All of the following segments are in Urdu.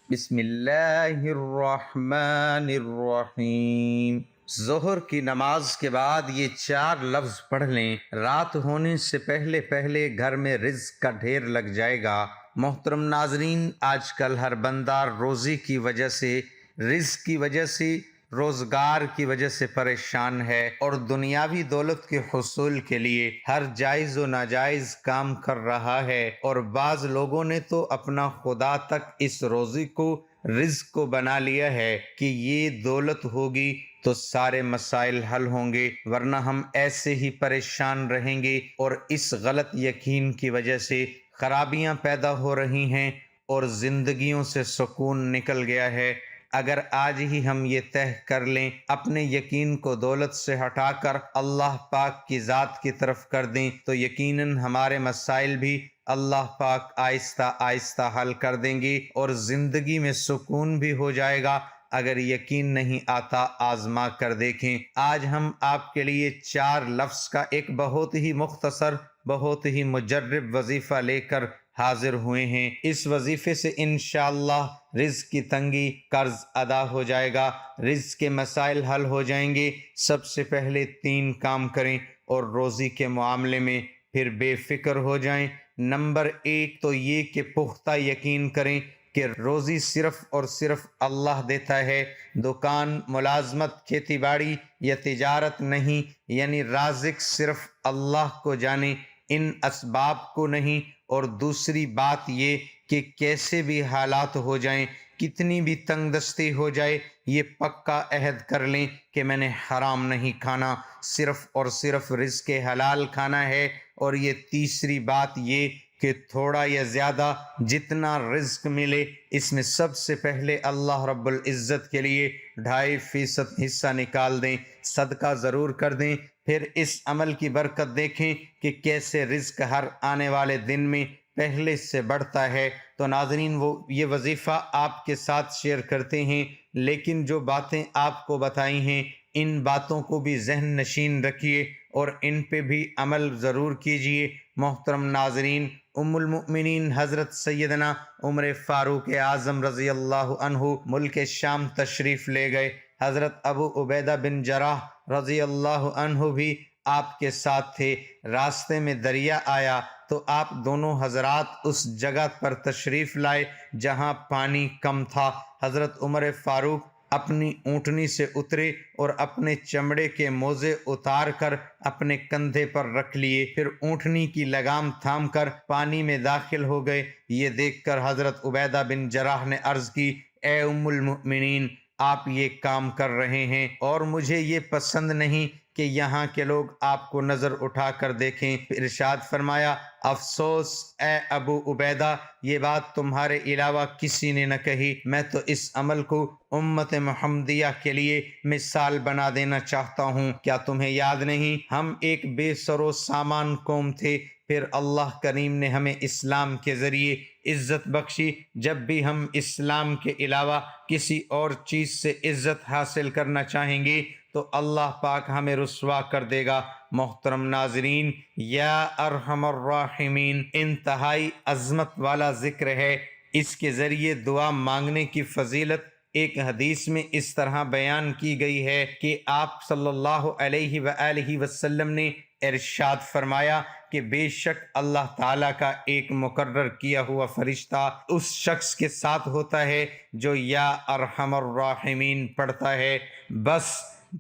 بسم اللہ الرحمن الرحیم۔ ظہر کی نماز کے بعد یہ 4 لفظ پڑھ لیں، رات ہونے سے پہلے پہلے گھر میں رزق کا ڈھیر لگ جائے گا۔ محترم ناظرین، آج کل ہر بندہ روزی کی وجہ سے، رزق کی وجہ سے، روزگار کی وجہ سے پریشان ہے اور دنیاوی دولت کے حصول کے لیے ہر جائز و ناجائز کام کر رہا ہے، اور بعض لوگوں نے تو اپنا خدا تک اس روزی کو، رزق کو بنا لیا ہے کہ یہ دولت ہوگی تو سارے مسائل حل ہوں گے، ورنہ ہم ایسے ہی پریشان رہیں گے، اور اس غلط یقین کی وجہ سے خرابیاں پیدا ہو رہی ہیں اور زندگیوں سے سکون نکل گیا ہے۔ اگر آج ہی ہم یہ طے کر لیں، اپنے یقین کو دولت سے ہٹا کر اللہ پاک کی ذات کی طرف کر دیں، تو یقیناً ہمارے مسائل بھی اللہ پاک آہستہ آہستہ حل کر دیں گے اور زندگی میں سکون بھی ہو جائے گا۔ اگر یقین نہیں آتا آزما کر دیکھیں۔ آج ہم آپ کے لیے 4 لفظ کا ایک بہت ہی مختصر، بہت ہی مجرب وظیفہ لے کر حاضر ہوئے ہیں۔ اس وظیفے سے انشاءاللہ رزق کی تنگی، قرض ادا ہو جائے گا، رزق کے مسائل حل ہو جائیں گے۔ سب سے پہلے 3 کام کریں اور روزی کے معاملے میں پھر بے فکر ہو جائیں۔ نمبر 1 تو یہ کہ پختہ یقین کریں کہ روزی صرف اور صرف اللہ دیتا ہے، دکان، ملازمت، کھیتی باڑی یا تجارت نہیں، یعنی رازق صرف اللہ کو جانے، ان اسباب کو نہیں۔ اور دوسری بات یہ کہ کیسے بھی حالات ہو جائیں، کتنی بھی تنگ دستی ہو جائے، یہ پکا عہد کر لیں کہ میں نے حرام نہیں کھانا، صرف اور صرف رزق حلال کھانا ہے۔ اور یہ تیسری بات یہ کہ تھوڑا یا زیادہ جتنا رزق ملے، اس میں سب سے پہلے اللہ رب العزت کے لیے 2.5% حصہ نکال دیں، صدقہ ضرور کر دیں۔ پھر اس عمل کی برکت دیکھیں کہ کیسے رزق ہر آنے والے دن میں پہلے سے بڑھتا ہے۔ تو ناظرین، وہ یہ وظیفہ آپ کے ساتھ شیئر کرتے ہیں، لیکن جو باتیں آپ کو بتائی ہیں، ان باتوں کو بھی ذہن نشین رکھیے اور ان پہ بھی عمل ضرور کیجئے۔ محترم ناظرین، ام المؤمنین حضرت سیدنا عمر فاروق اعظم رضی اللہ عنہ ملک شام تشریف لے گئے۔ حضرت ابو عبیدہ بن جراح رضی اللہ عنہ بھی آپ کے ساتھ تھے۔ راستے میں دریا آیا تو آپ دونوں حضرات اس جگہ پر تشریف لائے جہاں پانی کم تھا۔ حضرت عمر فاروق اپنی اونٹنی سے اترے اور اپنے چمڑے کے موزے اتار کر اپنے کندھے پر رکھ لیے، پھر اونٹنی کی لگام تھام کر پانی میں داخل ہو گئے۔ یہ دیکھ کر حضرت عبیدہ بن جراح نے عرض کی، اے ام المؤمنین، آپ یہ کام کر رہے ہیں اور مجھے یہ پسند نہیں کہ یہاں کے لوگ آپ کو نظر اٹھا کر دیکھیں۔ ارشاد فرمایا، افسوس اے ابو عبیدہ، یہ بات تمہارے علاوہ کسی نے نہ کہی۔ میں تو اس عمل کو امت محمدیہ کے لیے مثال بنا دینا چاہتا ہوں۔ کیا تمہیں یاد نہیں، ہم ایک بے سر و سامان قوم تھے، پھر اللہ کریم نے ہمیں اسلام کے ذریعے عزت بخشی۔ جب بھی ہم اسلام کے علاوہ کسی اور چیز سے عزت حاصل کرنا چاہیں گے تو اللہ پاک ہمیں رسوا کر دے گا۔ محترم ناظرین، یا ارحم الراحمین انتہائی عظمت والا ذکر ہے۔ اس کے ذریعے دعا مانگنے کی فضیلت ایک حدیث میں اس طرح بیان کی گئی ہے کہ آپ صلی اللہ علیہ وآلہ وسلم نے ارشاد فرمایا کہ بے شک اللہ تعالیٰ کا ایک مقرر کیا ہوا فرشتہ اس شخص کے ساتھ ہوتا ہے جو یا ارحم الراحمین پڑھتا ہے۔ بس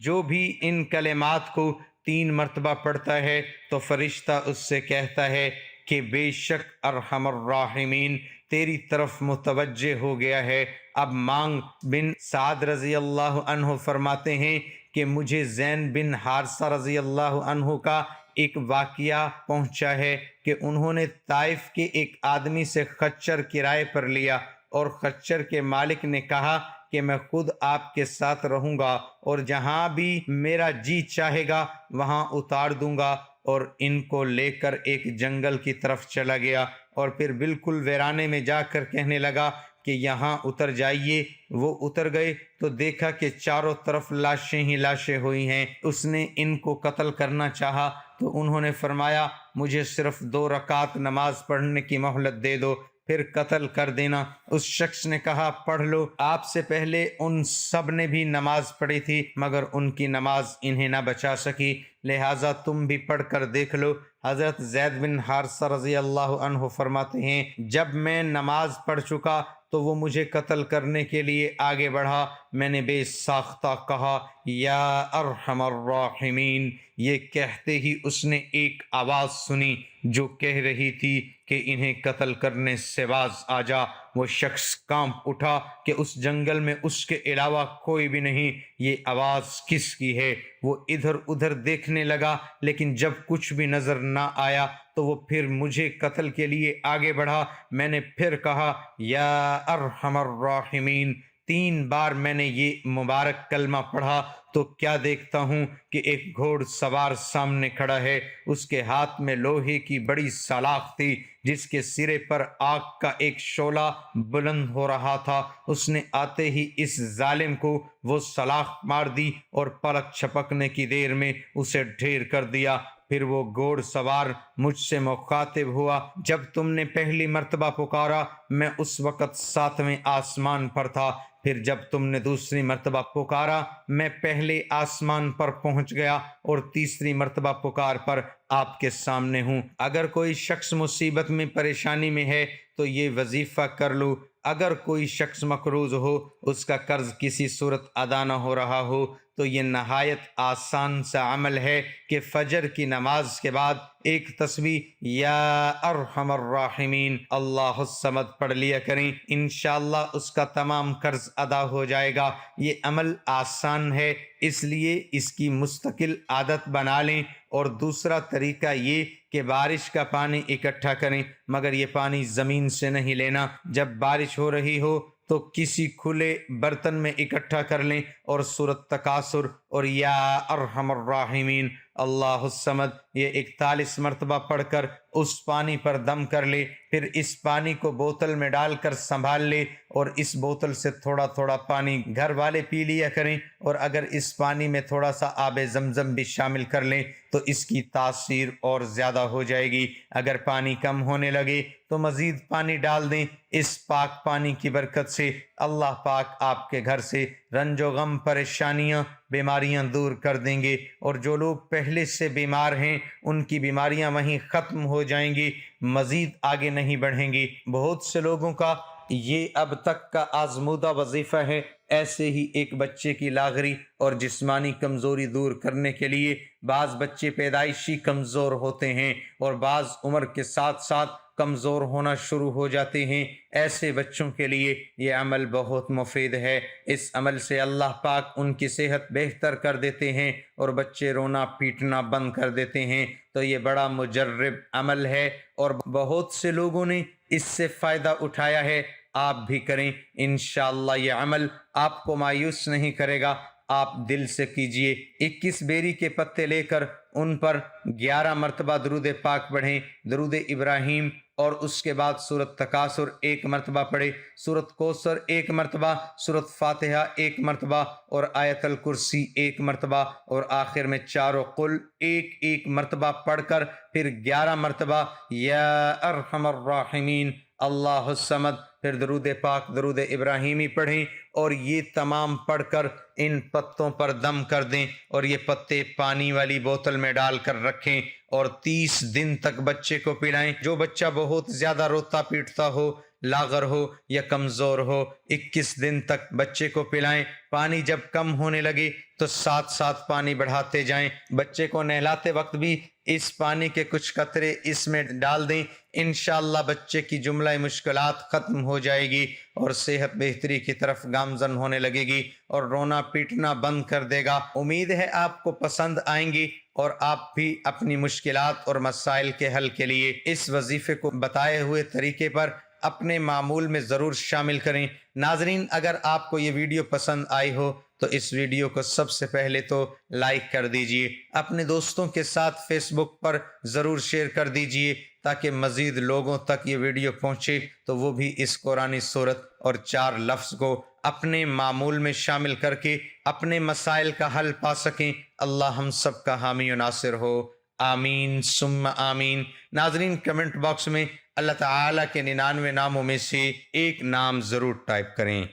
جو بھی ان کلمات کو 3 مرتبہ پڑھتا ہے تو فرشتہ اس سے کہتا ہے کہ بے شک ارحم الراحمین تیری طرف متوجہ ہو گیا ہے، اب مانگ۔ بن سعد رضی اللہ عنہ فرماتے ہیں کہ مجھے زین بن حارثہ رضی اللہ عنہ کا ایک واقعہ پہنچا ہے کہ انہوں نے طائف کے ایک آدمی سے خچر کرائے پر لیا، اور خچر کے مالک نے کہا کہ میں خود آپ کے ساتھ رہوں گا اور جہاں بھی میرا جی چاہے گا وہاں اتار دوں گا، اور ان کو لے کر ایک جنگل کی طرف چلا گیا، اور پھر بالکل ویرانے میں جا کر کہنے لگا کہ یہاں اتر جائیے۔ وہ اتر گئے تو دیکھا کہ چاروں طرف لاشیں ہی لاشیں ہوئی ہیں۔ اس نے ان کو قتل کرنا چاہا تو انہوں نے فرمایا، مجھے صرف 2 رکعت نماز پڑھنے کی مہلت دے دو۔ پھر قتل کر دینا۔ اس شخص نے کہا پڑھ لو۔ آپ سے پہلے ان سب نے بھی نماز پڑھی تھی مگر ان کی نماز انہیں نہ بچا سکی، لہٰذا تم بھی پڑھ کر دیکھ لو۔ حضرت زید بن حارثہ رضی اللہ عنہ فرماتے ہیں جب میں نماز پڑھ چکا تو وہ مجھے قتل کرنے کے لیے آگے بڑھا، میں نے بے ساختہ کہا یا ارحم الراحمین۔ یہ کہتے ہی اس نے ایک آواز سنی جو کہہ رہی تھی کہ انہیں قتل کرنے سے باز آ جا۔ وہ شخص کانپ اٹھا کہ اس جنگل میں اس کے علاوہ کوئی بھی نہیں، یہ آواز کس کی ہے؟ وہ ادھر ادھر دیکھنے لگا لیکن جب کچھ بھی نظر نہ آیا تو وہ پھر مجھے قتل کے لیے آگے بڑھا۔ میں نے پھر کہا یا ارحم الراحمین۔ 3 بار میں نے یہ مبارک کلمہ پڑھا تو کیا دیکھتا ہوں کہ ایک گھوڑ سوار سامنے کھڑا ہے، اس کے ہاتھ میں لوہے کی بڑی سلاخ تھی جس کے سرے پر آگ کا ایک شعلہ بلند ہو رہا تھا۔ اس نے آتے ہی اس ظالم کو وہ سلاخ مار دی اور پلک چھپکنے کی دیر میں اسے ڈھیر کر دیا۔ پھر وہ گھوڑ سوار مجھ سے مخاطب ہوا جب تم نے پہلی مرتبہ پکارا میں اس وقت 7ویں آسمان پر تھا، پھر جب تم نے دوسری مرتبہ پکارا میں پہلے آسمان پر پہنچ گیا اور تیسری مرتبہ پکار پر آپ کے سامنے ہوں۔ اگر کوئی شخص مصیبت میں پریشانی میں ہے تو یہ وظیفہ کر لو۔ اگر کوئی شخص مقروض ہو، اس کا قرض کسی صورت ادا نہ ہو رہا ہو تو یہ نہایت آسان سا عمل ہے کہ فجر کی نماز کے بعد ایک تسبیح یا ارحم الراحمین اللہ الصمد پڑھ لیا کریں، انشاءاللہ اس کا تمام قرض ادا ہو جائے گا۔ یہ عمل آسان ہے اس لیے اس کی مستقل عادت بنا لیں۔ اور دوسرا طریقہ یہ کہ بارش کا پانی اکٹھا کریں، مگر یہ پانی زمین سے نہیں لینا۔ جب بارش ہو رہی ہو تو کسی کھلے برتن میں اکٹھا کر لیں اور سورۃ تکاثر اور یا ارحم الراحمین اللہ الصمد یہ 41 مرتبہ پڑھ کر اس پانی پر دم کر لے، پھر اس پانی کو بوتل میں ڈال کر سنبھال لے اور اس بوتل سے تھوڑا تھوڑا پانی گھر والے پی لیا کریں، اور اگر اس پانی میں تھوڑا سا آب زمزم بھی شامل کر لیں تو اس کی تاثیر اور زیادہ ہو جائے گی۔ اگر پانی کم ہونے لگے تو مزید پانی ڈال دیں۔ اس پاک پانی کی برکت سے اللہ پاک آپ کے گھر سے رنج و غم، پریشانیاں، بیماریاں دور کر دیں گے، اور جو لوگ پہلے سے بیمار ہیں ان کی بیماریاں وہیں ختم ہو جائیں گی، مزید آگے نہیں بڑھیں گی۔ بہت سے لوگوں کا یہ اب تک کا آزمودہ وظیفہ ہے۔ ایسے ہی ایک بچے کی لاغری اور جسمانی کمزوری دور کرنے کے لیے بعض بچے پیدائشی کمزور ہوتے ہیں اور بعض عمر کے ساتھ ساتھ کمزور ہونا شروع ہو جاتے ہیں۔ ایسے بچوں کے لیے یہ عمل بہت مفید ہے۔ اس عمل سے اللہ پاک ان کی صحت بہتر کر دیتے ہیں اور بچے رونا پیٹنا بند کر دیتے ہیں۔ تو یہ بڑا مجرب عمل ہے اور بہت سے لوگوں نے اس سے فائدہ اٹھایا ہے۔ آپ بھی کریں، انشاءاللہ یہ عمل آپ کو مایوس نہیں کرے گا۔ آپ دل سے کیجئے۔ 21 بیری کے پتے لے کر ان پر 11 مرتبہ درود پاک پڑھیں، درود ابراہیم، اور اس کے بعد سورۃ تکاثر 1 مرتبہ پڑھیں، سورۃ کوثر 1 مرتبہ، سورۃ فاتحہ 1 مرتبہ، اور آیت الکرسی 1 مرتبہ، اور آخر میں چاروں قل 1 مرتبہ پڑھ کر پھر 11 مرتبہ یا ارحم الراحمین اللہ الصمد، پھر درود پاک درود ابراہیمی پڑھیں، اور یہ تمام پڑھ کر ان پتوں پر دم کر دیں اور یہ پتے پانی والی بوتل میں ڈال کر رکھیں اور 30 دن تک بچے کو پلائیں۔ جو بچہ بہت زیادہ روتا پیٹتا ہو، لاغر ہو یا کمزور ہو، 21 دن تک بچے کو پلائیں۔ پانی جب کم ہونے لگے تو ساتھ ساتھ پانی بڑھاتے جائیں۔ بچے کو نہلاتے وقت بھی اس پانی کے کچھ قطرے اس میں ڈال دیں، انشاءاللہ بچے کی جملہ مشکلات ختم ہو جائے گی اور صحت بہتری کی طرف گامزن ہونے لگے گی اور رونا پیٹنا بند کر دے گا۔ امید ہے آپ کو پسند آئیں گی اور آپ بھی اپنی مشکلات اور مسائل کے حل کے لیے اس وظیفے کو بتائے ہوئے طریقے پر اپنے معمول میں ضرور شامل کریں۔ ناظرین، اگر آپ کو یہ ویڈیو پسند آئی ہو تو اس ویڈیو کو سب سے پہلے تو لائک کر دیجئے، اپنے دوستوں کے ساتھ فیس بک پر ضرور شیئر کر دیجئے تاکہ مزید لوگوں تک یہ ویڈیو پہنچے تو وہ بھی اس قرآنی سورت اور 4 لفظ کو اپنے معمول میں شامل کر کے اپنے مسائل کا حل پا سکیں۔ اللہ ہم سب کا حامی و ناصر ہو، آمین ثم آمین۔ ناظرین، کمنٹ باکس میں اللہ تعالیٰ کے 99 ناموں میں سے ایک نام ضرور ٹائپ کریں۔